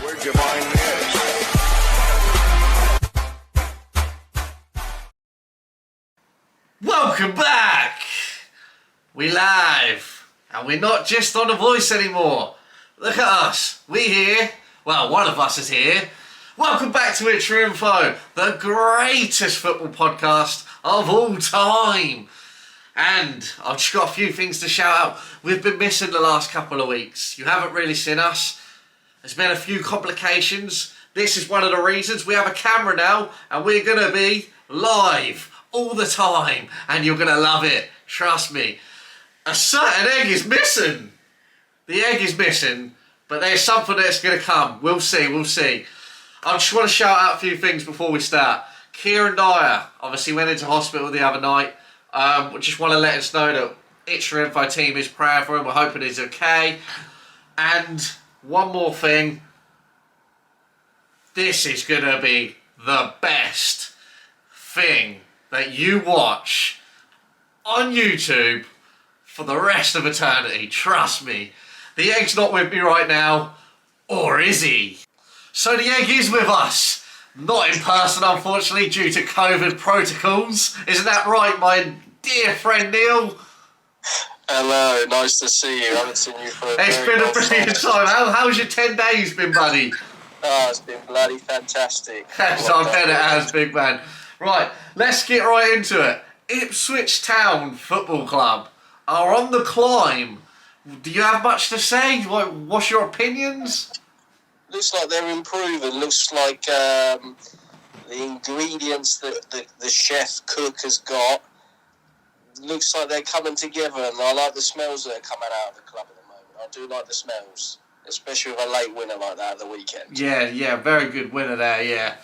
Where'd you find this? Welcome back! We live, and we're not just on The Voice anymore. Look at us, we here. Well, one of us is here. Welcome back to ITCH4INFO, the greatest football podcast of all time. And I've just got a few things to shout out. We've been missing the last couple of weeks. You haven't really seen us. There's been a few complications. This is one of the reasons. We have a camera now, and we're going to be live all the time, and you're going to love it. Trust me. A certain egg is missing. The egg is missing, but there's something that's going to come. We'll see, we'll see. I just want to shout out a few things before we start. Kieran Dyer obviously went into hospital the other night. We just want to let us know that ITCH4INFO team is praying for him. We're hoping he's okay. And one more thing. This is going to be the best thing that you watch on YouTube for the rest of eternity. Trust me. The egg's not with me right now. Or is he? So the egg is with us. Not in person, unfortunately, due to COVID protocols. Isn't that right, my dear friend Neil? Hello, nice to see you. I haven't seen you for a It's very been a long brilliant time. How's your 10 days been, buddy? Oh, it's been bloody fantastic. Yes, I bet it has, big man. Right, let's get right into it. Ipswich Town Football Club are on the climb. Do you have much to say? What's your opinions? Looks like they're improving. Looks like the ingredients that the chef cook has got, looks like they're coming together, and I like the smells that are coming out of the club at the moment. I do like the smells, especially with a late winner like that at the weekend. Yeah, very good winner there, yeah.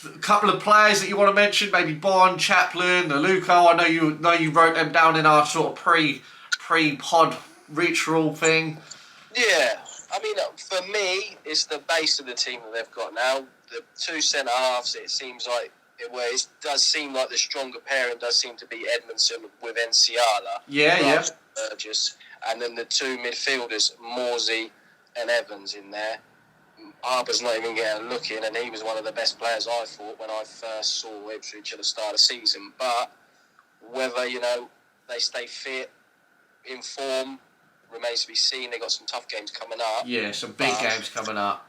A couple of players that you want to mention, maybe Bond, Chaplin, Luco. I know you wrote them down in our sort of pre-pod ritual thing. Yeah, I mean, for me, it's the base of the team that they've got now. The two centre-halves, it seems like, it does seem like the stronger pairing does seem to be Edmondson with Enciala. Yeah. Burgess. And then the two midfielders, Morsey and Evans in there. Harper's not even getting a look in, and he was one of the best players, I thought, when I first saw Ipswich at the start of the season. But whether, they stay fit, in form, remains to be seen. They've got some tough games coming up. Yeah, some big games coming up.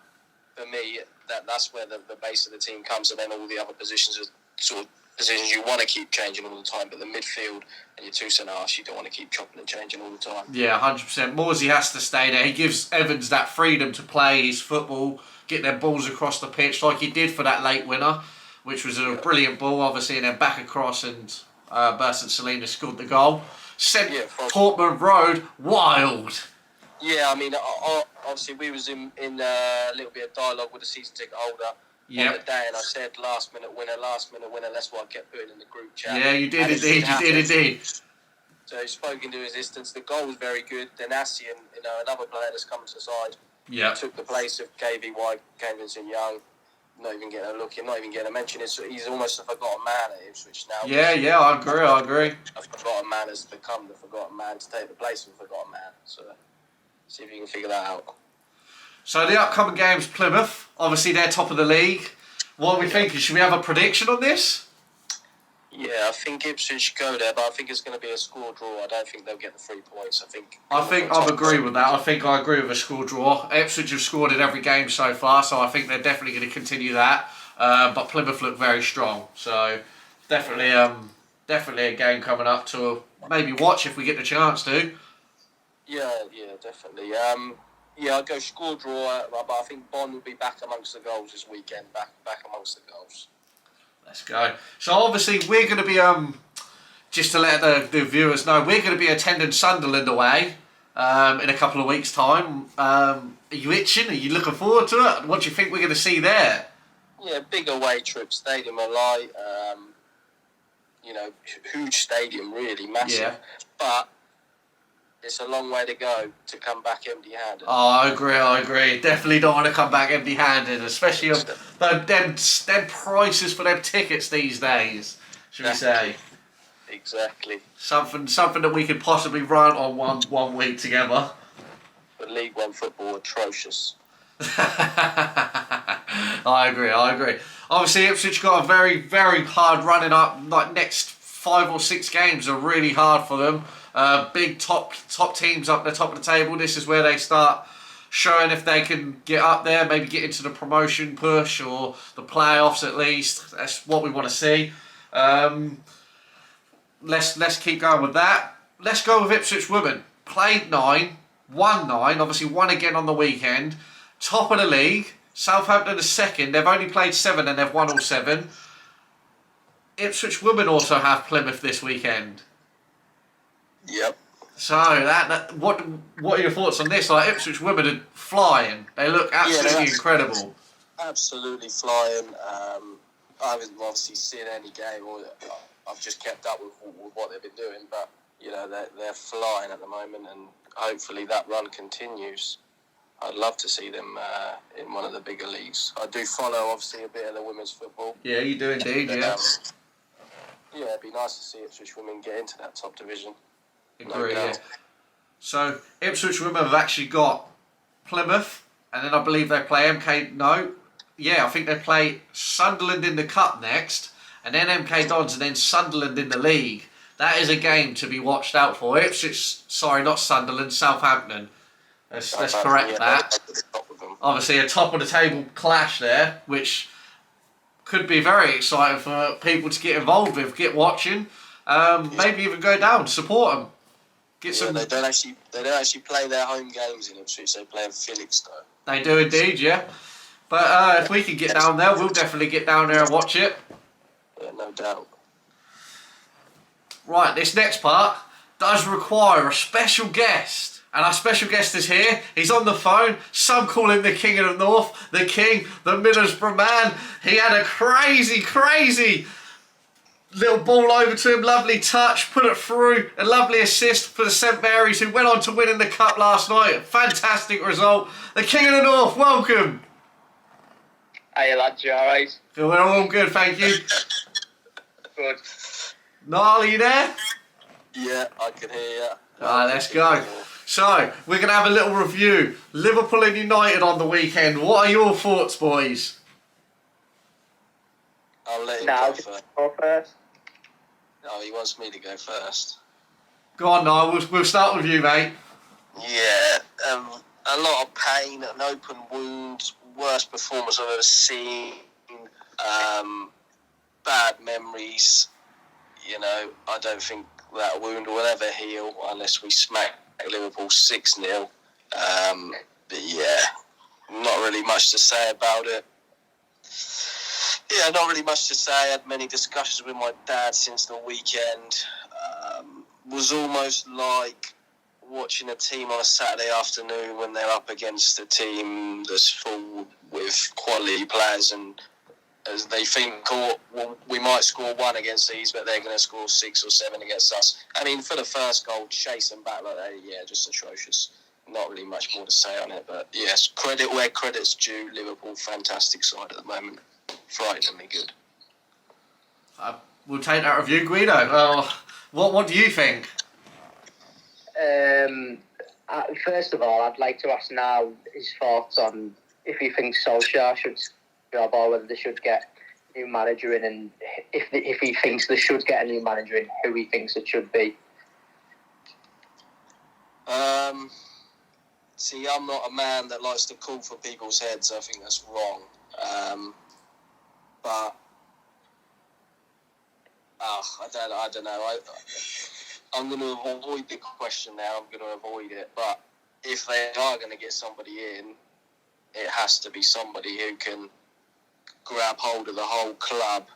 For me, that's where the base of the team comes, and then all the other positions are sort of positions you want to keep changing all the time, but the midfield and your two centre-halves, you don't want to keep chopping and changing all the time. Yeah, 100%. Morsey has to stay there. He gives Evans that freedom to play his football, get their balls across the pitch like he did for that late winner, which was a brilliant ball, obviously, and then back across, and Bursant Salinas scored the goal. Sent Portman Road wild. Yeah, I mean, obviously we was in a little bit of dialogue with the season ticket holder on the day, and I said last minute winner. That's what I kept putting in the group chat. Yeah, you did indeed. So he's spoken to his distance. The goal was very good. Then Asian, another player that's come to the side, took the place of KVY, Kensington Young. Not even getting a look in, not even getting a mention. He's almost a forgotten man at Ipswich now. Yeah, I agree. A forgotten man has become the forgotten man to take the place of a forgotten man. So see if you can figure that out. So the upcoming game's Plymouth. Obviously, they're top of the league. What are we thinking? Should we have a prediction on this? Yeah, I think Ipswich should go there, but I think it's going to be a score draw. I don't think they'll get the 3 points. I think I agree with that. I agree with a score draw. Ipswich have scored in every game so far, so I think they're definitely going to continue that. But Plymouth look very strong, so definitely a game coming up to maybe watch if we get the chance to. Yeah, definitely. I'll go score draw, but I think Bond will be back amongst the goals this weekend. Back amongst the goals. Let's go. So obviously we're going to be just to let the viewers know, we're going to be attending Sunderland away in a couple of weeks' time. Are you itching? Are you looking forward to it? What do you think we're going to see there? Yeah, big away trip, Stadium of Light. Huge stadium, really massive. Yeah. But it's a long way to go to come back empty-handed. Oh, I agree. Definitely don't want to come back empty-handed, especially them prices for them tickets these days, should we say. Exactly. Something that we could possibly run on one week together. But League One football, atrocious. I agree. Obviously, Ipswich got a very, very hard running up. Like next 5 or 6 games are really hard for them. Big top teams up the top of the table. This is where they start showing if they can get up there, maybe get into the promotion push or the playoffs at least. That's what we want to see. Let's keep going with that. Let's go with Ipswich women. Played 9, won 9. Obviously won again on the weekend. Top of the league. Southampton is second. They've only played 7 and they've won all 7. Ipswich women also have Plymouth this weekend. Yep. So what are your thoughts on this? Like Ipswich women are flying. They look absolutely incredible. Absolutely flying. I haven't obviously seen any game, or I've just kept up with what they've been doing. But you know they're flying at the moment, and hopefully that run continues. I'd love to see them in one of the bigger leagues. I do follow obviously a bit of the women's football. Yeah, you do indeed. Yeah. Yeah, it'd be nice to see Ipswich women get into that top division. Agree, yeah. So Ipswich women have actually got Plymouth, and then I believe they play MK. No, yeah, I think they play Sunderland in the cup next, and then MK Dons, and then Sunderland in the league. That is a game to be watched out for. Ipswich, sorry, not Sunderland, Southampton. Let's correct that. Obviously, a top of the table clash there, which could be very exciting for people to get involved with, get watching, maybe even go down, support them. Get some. They don't actually play their home games in Ipswich. They play in Felixstowe. They do indeed, yeah. But if we can get down there, we'll definitely get down there and watch it. Yeah, no doubt. Right, this next part does require a special guest. And our special guest is here. He's on the phone. Some call him the King of the North, the King, the Middlesbrough man. He had a crazy little ball over to him. Lovely touch, put it through. A lovely assist for the St Mary's, who went on to win in the cup last night. Fantastic result. The King of the North, welcome. Hey lads, you alright? We're all good, thank you. Good. Niall, are you there? Yeah, I can hear you. Alright, let's go. So, we're going to have a little review. Liverpool and United on the weekend. What are your thoughts, boys? I'll let him go first. No, he wants me to go first. Go on, Niall. We'll start with you, mate. Yeah, a lot of pain, an open wound, worst performance I've ever seen. Bad memories. You know, I don't think that wound will ever heal unless we smack Liverpool 6-0. But yeah, not really much to say about it. Yeah, not really much to say. I had many discussions with my dad since the weekend. Was almost like watching a team on a Saturday afternoon when they're up against a team that's full with quality players, and as they think, well, we might score 1 against these, but they're going to score 6 or 7 against us. I mean, for the first goal, chasing back like that, yeah, just atrocious. Not really much more to say on it, but yes, credit where credit's due. Liverpool, fantastic side at the moment. Frighteningly good. We'll take that review, Guido. What do you think? First of all, I'd like to ask now his thoughts on if he thinks Solskjaer should job or whether they should get a new manager in, and if he thinks they should get a new manager in, who he thinks it should be. See, I'm not a man that likes to call for people's heads. I think that's wrong. But I don't know. I'm going to avoid the question now. I'm going to avoid it. But if they are going to get somebody in, it has to be somebody who can grab hold of the whole club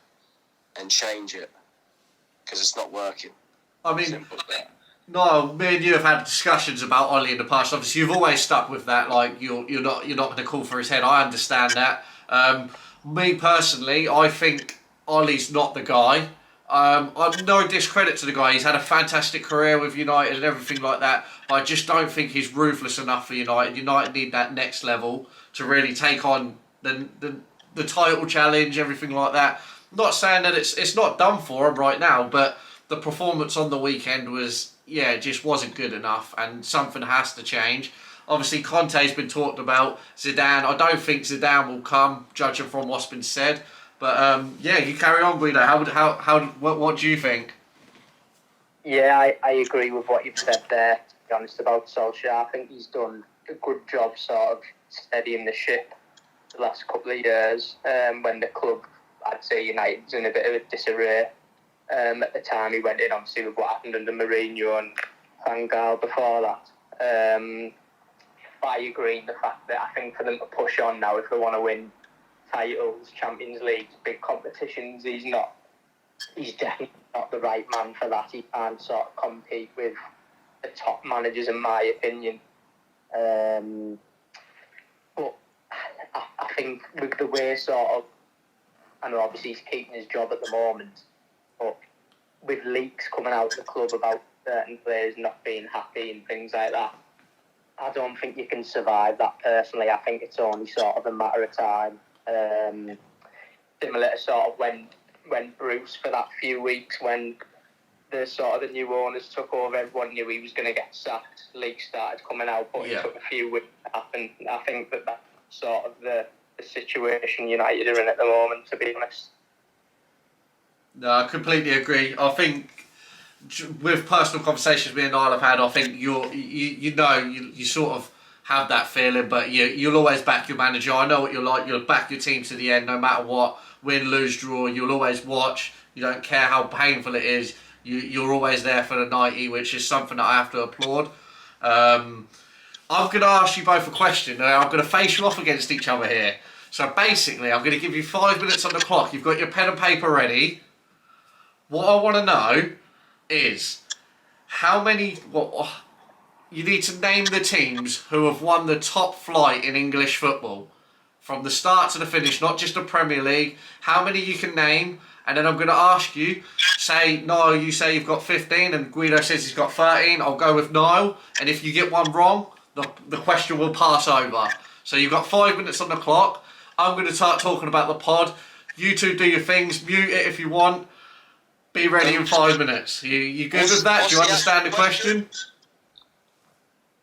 and change it, because it's not working. I mean, simple as that. No, me and you have had discussions about Ollie in the past. Obviously, you've always stuck with that. Like you're not going to call for his head. I understand that. Me personally, I think Ollie's not the guy. I'm no discredit to the guy. He's had a fantastic career with United and everything like that. But I just don't think he's ruthless enough for United. United need that next level to really take on the title challenge, everything like that. I'm not saying that it's not done for him right now, but the performance on the weekend was, it just wasn't good enough, and something has to change. Obviously, Conte's been talked about. Zidane, I don't think Zidane will come, judging from what's been said. But yeah, you carry on, Guido. What do you think? Yeah, I agree with what you've said there, to be honest, about Solskjaer. I think he's done a good job sort of steadying the ship the last couple of years, when the club, I'd say United's in a bit of a disarray. At the time he went in, obviously, with what happened under Mourinho and Van Gaal before that. But I agree in the fact that I think for them to push on now, if they want to win titles, Champions League, big competitions, he's definitely not the right man for that. He can't sort of compete with the top managers, in my opinion. But I think with the way sort of, I know obviously he's keeping his job at the moment, but with leaks coming out of the club about certain players not being happy and things like that, I don't think you can survive that personally. I think it's only sort of a matter of time. Similar to sort of when Bruce, for that few weeks when the new owners took over, everyone knew he was going to get sacked. Leaks started coming out, but it took a few weeks to happen. I think that's sort of the situation United are in at the moment, to be honest. No, I completely agree. I think with personal conversations me and Niall have had, I think you sort of have that feeling, but you'll always back your manager. I know what you're like. You'll back your team to the end, no matter what. Win, lose, draw. You'll always watch. You don't care how painful it is. You're always there for the 90, which is something that I have to applaud. I'm going to ask you both a question. I'm going to face you off against each other here. So basically, I'm going to give you 5 minutes on the clock. You've got your pen and paper ready. What I want to know is how many... you need to name the teams who have won the top flight in English football. From the start to the finish, not just the Premier League. How many you can name. And then I'm going to ask you, Niall, you say you've got 15 and Guido says he's got 13. I'll go with Niall. And if you get one wrong, the question will pass over. So you've got 5 minutes on the clock. I'm going to start talking about the pod. You two do your things. Mute it if you want. Be ready in 5 minutes. You good with that? Do you understand the question?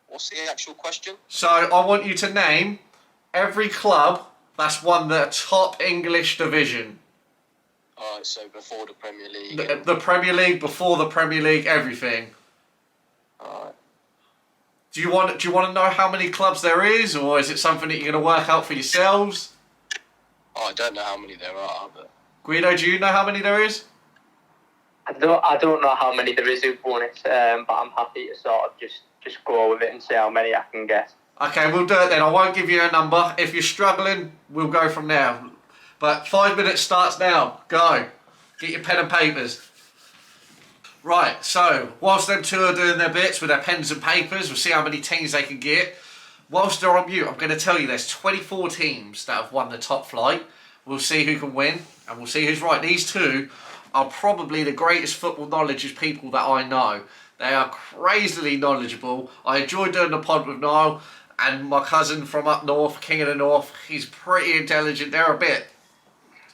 What's the actual question? So I want you to name every club that's won the top English division. Alright, so before the Premier League. The Premier League, before the Premier League, everything. Alright. Do you want to know how many clubs there is, or is it something that you're going to work out for yourselves? Oh, I don't know how many there are, but... Guido, do you know how many there is? I don't know how many there is who've won it, but I'm happy to sort of just go with it and see how many I can get. Okay, we'll do it then. I won't give you a number. If you're struggling, we'll go from there. But 5 minutes starts now. Go. Get your pen and papers. Right, so whilst them two are doing their bits with their pens and papers, we'll see how many teams they can get. Whilst they're on mute, I'm going to tell you there's 24 teams that have won the top flight. We'll see who can win, and we'll see who's right. These two are probably the greatest football knowledge people that I know. They are crazily knowledgeable. I enjoy doing the pod with Niall, and my cousin from up north, King of the North. He's pretty intelligent. They're a bit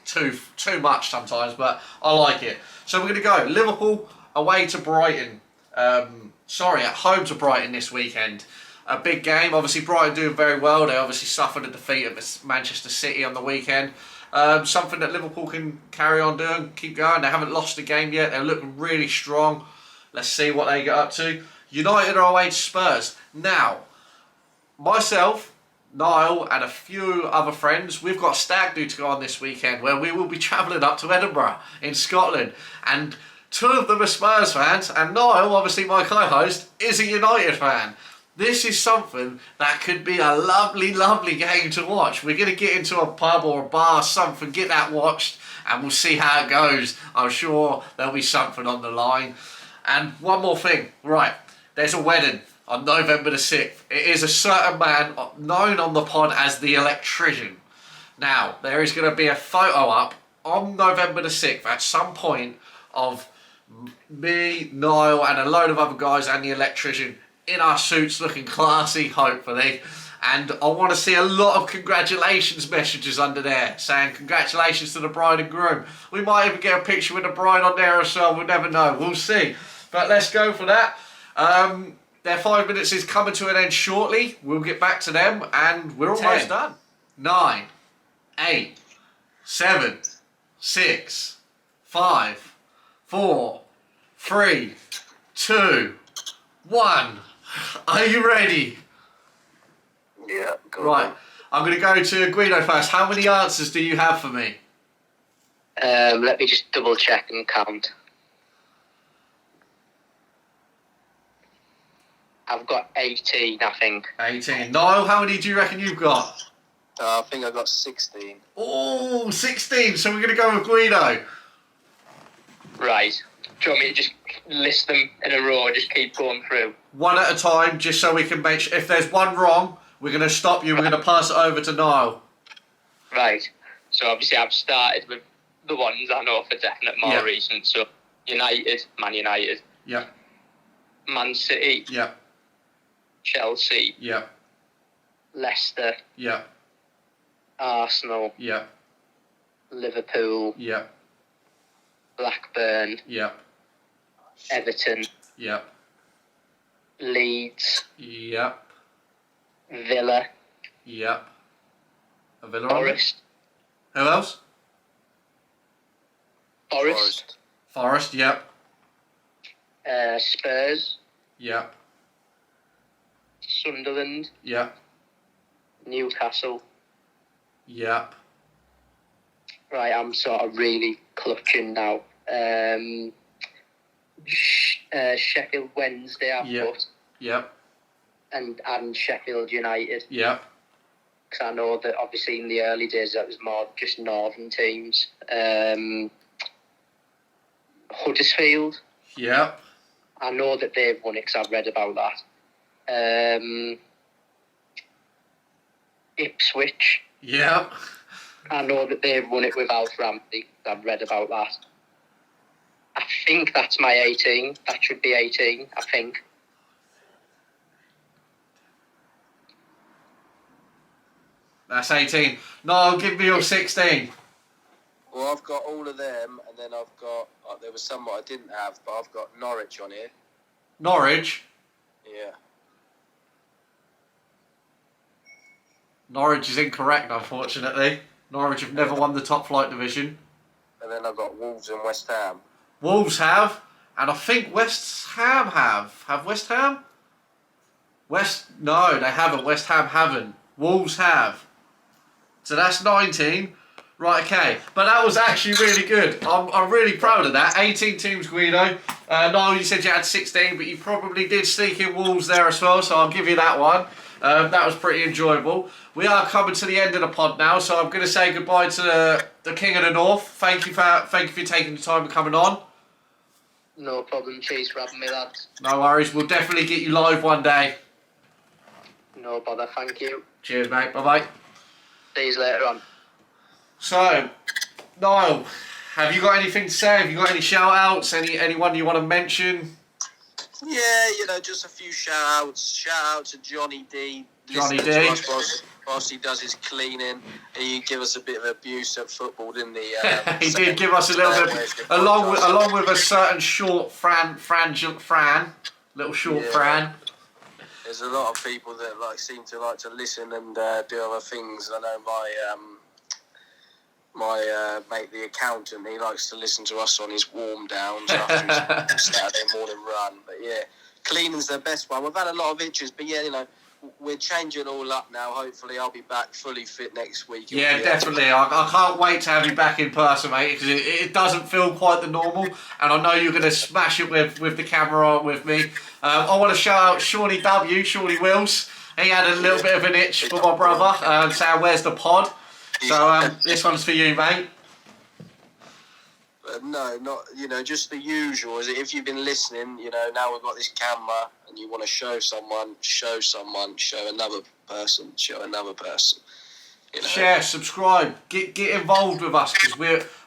too much sometimes, but I like it. So we're going to go Liverpool away to Brighton. At home to Brighton this weekend. A big game. Obviously, Brighton doing very well. They obviously suffered a defeat at Manchester City on the weekend. Something that Liverpool can carry on doing, keep going. They haven't lost a game yet. They're looking really strong. Let's see what they get up to. United are away to Spurs. Now, myself, Niall and a few other friends, we've got a stag do to go on this weekend where we will be travelling up to Edinburgh in Scotland, and two of them are Spurs fans, and Niall, obviously my co-host, is a United fan. This is something that could be a lovely, lovely game to watch. We're going to get into a pub or a bar, something, get that watched, and we'll see how it goes. I'm sure there'll be something on the line. And one more thing, right, there's a wedding on November the 6th. It is a certain man known on the pod as the Electrician. Now, there is going to be a photo up on November the 6th at some point of me, Niall and a load of other guys and the Electrician in our suits looking classy, hopefully. And I want to see a lot of congratulations messages under there saying congratulations to the bride and groom. We might even get a picture with the bride on there or so, we'll never know, we'll see. But let's go for that. Their 5 minutes is coming to an end shortly. We'll get back to them, and we're almost done. 9, 8, 7, 6, 5, 4, 3, 2, 1. Are you ready? Yeah, go Right. on. I'm going to go to Guido first. How many answers do you have for me? Let me just double check and count. I've got 18, I think. 18. Niall, how many do you reckon you've got? I think I got 16. Oh, 16. So we're going to go with Guido. Right. Do you want me to just list them in a row, just keep going through? One at a time, just so we can make sure. If there's one wrong, we're going to stop you. We're going to pass it over to Niall. Right. So obviously I've started with the ones I know for definite more recent. So United, Man United. Yeah. Man City. Yeah. Chelsea. Yeah. Leicester. Yeah. Arsenal. Yeah. Liverpool. Yeah. Blackburn. Yeah. Everton. Yeah. Leeds. Yeah. Villa. Yeah. A Villa on it? Forest. Who else? Forest. Forest, yeah. Spurs. Yeah. Sunderland. Yeah. Newcastle. Yeah. Right, I'm sort of really clutching now. Sheffield Wednesday I've put, Yeah. and Sheffield United. Yeah. Because I know that obviously in the early days that was more just northern teams. Huddersfield. Yeah. I know that they've won it because I've read about that. Ipswich. Yeah. I know that they've won it without Ramsey. I've read about that. I think that's my 18. That should be 18, I think. That's 18. No, give me your 16. Well, I've got all of them, and then I've got... there was some that I didn't have, but I've got Norwich on here. Norwich. Yeah. Norwich is incorrect, unfortunately. Norwich have never won the top flight division. And then I've got Wolves and West Ham. Wolves have, and I think West Ham have. Have West Ham? No, they haven't. West Ham haven't. Wolves have. So that's 19. Right, okay. But that was actually really good. I'm really proud of that. 18 teams, Guido. Niall, you said you had 16, but you probably did sneak in Wolves there as well, so I'll give you that one. That was pretty enjoyable. We are coming to the end of the pod now, so I'm going to say goodbye to the King of the North. Thank you for taking the time and coming on. No problem. Cheers for having me, lads. No worries. We'll definitely get you live one day. No bother. Thank you. Cheers, mate. Bye-bye. See you later on. So, Niall, have you got anything to say? Have you got any shout-outs? Anyone you want to mention? Yeah, just a few shout-outs. Shout-out to Johnny D. Johnny D. Whilst he does his cleaning, he give us a bit of abuse at football, didn't he? He did give us a little bit, along with a certain short Fran, little short Fran. There's a lot of people that seem to like to listen and do other things. I know my mate, the accountant, he likes to listen to us on his warm downs after his Saturday morning run. But yeah, cleaning's the best one. We've had a lot of itches, but yeah, we're changing it all up now. Hopefully, I'll be back fully fit next week. Yeah, definitely. I can't wait to have you back in person, mate, because it doesn't feel quite the normal, and I know you're going to smash it with the camera with me. I want to shout out Shawnee Shawnee Wills. He had a little bit of an itch for my brother, saying, where's the pod? So this one's for you, mate. No, not, just the usual. If you've been listening, now we've got this camera and you want to show someone, show another person. Share, subscribe, get involved with us, because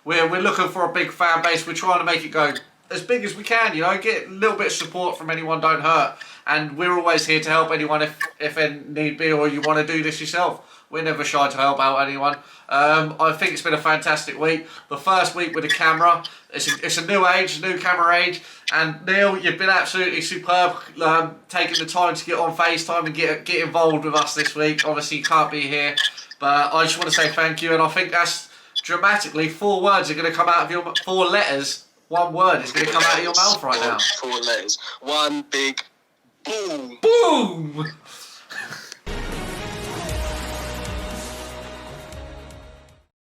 we're looking for a big fan base. We're trying to make it go as big as we can, get a little bit of support from anyone, don't hurt. And we're always here to help anyone if need be, or you want to do this yourself. We're never shy to help out anyone. I think it's been a fantastic week. The first week with the camera. It's a new age, new camera age. And Neil, you've been absolutely superb, taking the time to get on FaceTime and get involved with us this week. Obviously, you can't be here, but I just want to say thank you. And I think that's dramatically 4 words are going to come out of your 4 letters. 1 word is going to come out of your mouth right now. 4 letters. One big boom. Boom!